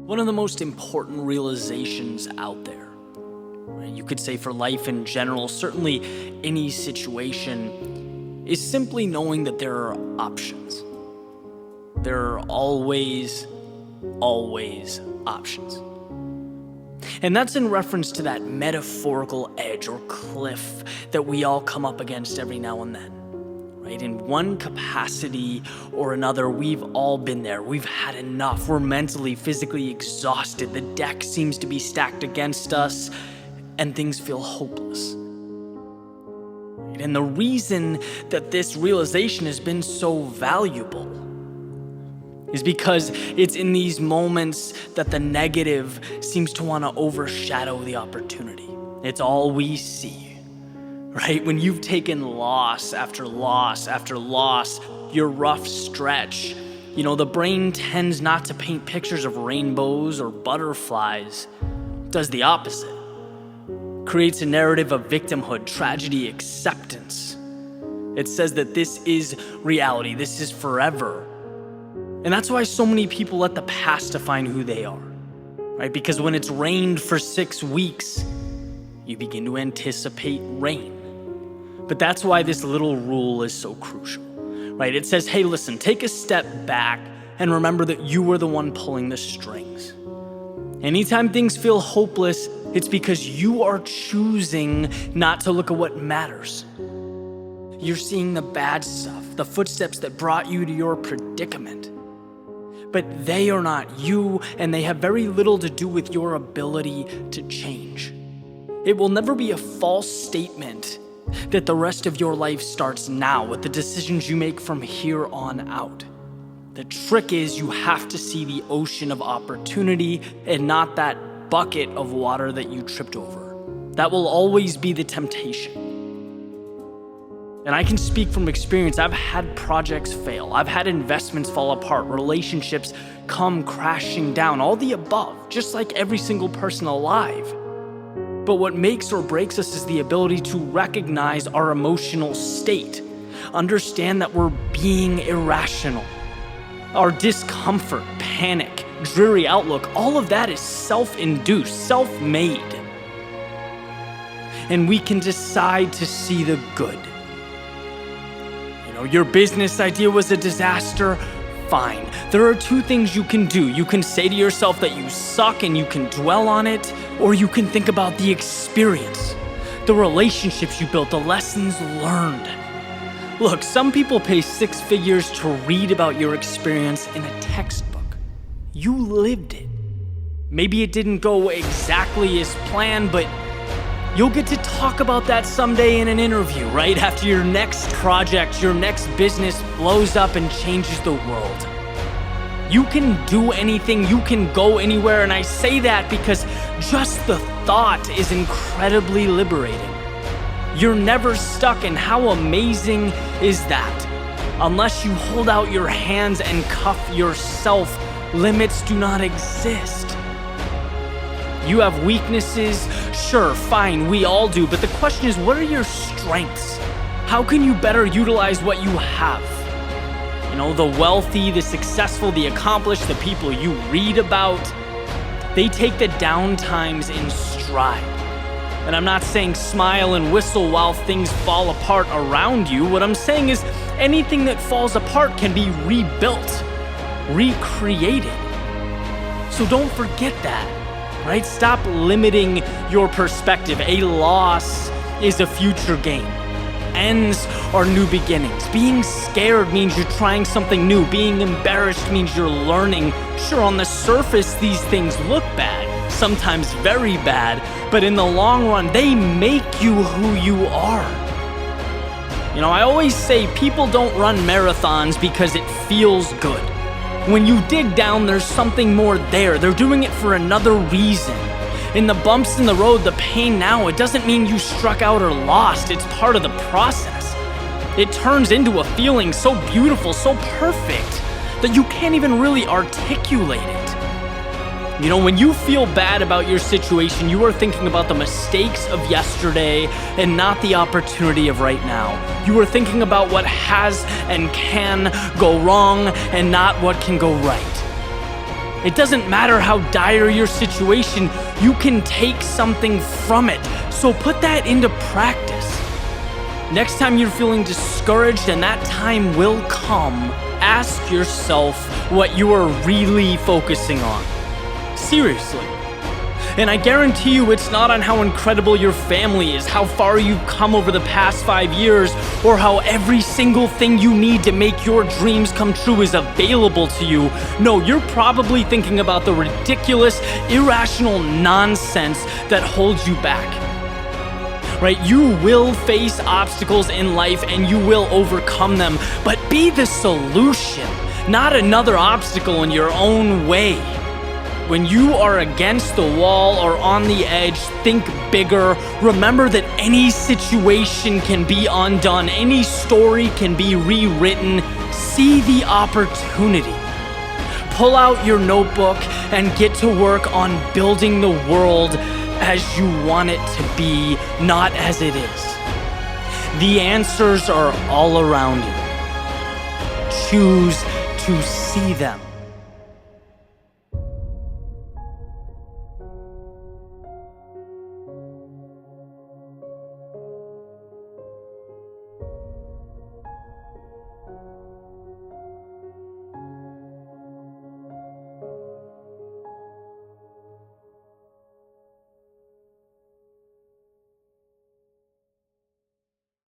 One of the most important realizations out there, right? You could say for life in general, certainly any situation, is simply knowing that there are options. There are always options. And that's in reference to that metaphorical edge or cliff that we all come up against every now and then. Right? In one capacity or another, we've all been there. We've had enough. We're mentally, physically exhausted. The deck seems to be stacked against us, and things feel hopeless. Right? And the reason that this realization has been so valuable is because it's in these moments that the negative seems to want to overshadow the opportunity. It's all we see. Right? When you've taken loss after loss after loss, your rough stretch, the brain tends not to paint pictures of rainbows or butterflies. It does the opposite. Creates a narrative of victimhood, tragedy, acceptance. It says that this is reality, this is forever. And that's why so many people let the past define who they are. Right? Because when it's rained for 6 weeks, you begin to anticipate rain. But that's why this little rule is so crucial, right? It says, hey, listen, take a step back and remember that you were the one pulling the strings. Anytime things feel hopeless, it's because you are choosing not to look at what matters. You're seeing the bad stuff, the footsteps that brought you to your predicament. But they are not you, and they have very little to do with your ability to change. It will never be a false statement that the rest of your life starts now with the decisions you make from here on out. The trick is you have to see the ocean of opportunity and not that bucket of water that you tripped over. That will always be the temptation. And I can speak from experience. I've had projects fail. I've had investments fall apart, relationships come crashing down, all the above, just like every single person alive. But what makes or breaks us is the ability to recognize our emotional state, understand that we're being irrational. Our discomfort, panic, dreary outlook, all of that is self-induced, self-made. And we can decide to see the good. Your business idea was a disaster. Fine. There are 2 things you can do. You can say to yourself that you suck and you can dwell on it, or you can think about the experience, the relationships you built, the lessons learned. Look, some people pay 6 figures to read about your experience in a textbook. You lived it. Maybe it didn't go exactly as planned, but you'll get to talk about that someday in an interview, right? After your next project, your next business blows up and changes the world. You can do anything, you can go anywhere, and I say that because just the thought is incredibly liberating. You're never stuck, and how amazing is that? Unless you hold out your hands and cuff yourself, limits do not exist. You have weaknesses, sure, fine, we all do, but the question is, what are your strengths? How can you better utilize what you have? The wealthy, the successful, the accomplished, the people you read about, they take the down times in stride. And I'm not saying smile and whistle while things fall apart around you. What I'm saying is anything that falls apart can be rebuilt, recreated. So don't forget that. Right? Stop limiting your perspective. A loss is a future gain. Ends are new beginnings. Being scared means you're trying something new. Being embarrassed means you're learning. Sure, on the surface, these things look bad, sometimes very bad, but in the long run, they make you who you are. I always say people don't run marathons because it feels good. When you dig down, there's something more there. They're doing it for another reason. In the bumps in the road, the pain now, it doesn't mean you struck out or lost. It's part of the process. It turns into a feeling so beautiful, so perfect, that you can't even really articulate it. When you feel bad about your situation, you are thinking about the mistakes of yesterday and not the opportunity of right now. You are thinking about what has and can go wrong and not what can go right. It doesn't matter how dire your situation, you can take something from it. So put that into practice. Next time you're feeling discouraged, and that time will come, ask yourself what you are really focusing on. Seriously. And I guarantee you it's not on how incredible your family is, how far you've come over the past 5 years, or how every single thing you need to make your dreams come true is available to you. No, you're probably thinking about the ridiculous, irrational nonsense that holds you back. Right? You will face obstacles in life and you will overcome them, but be the solution, not another obstacle in your own way. When you are against the wall or on the edge, think bigger. Remember that any situation can be undone. Any story can be rewritten. See the opportunity. Pull out your notebook and get to work on building the world as you want it to be, not as it is. The answers are all around you. Choose to see them.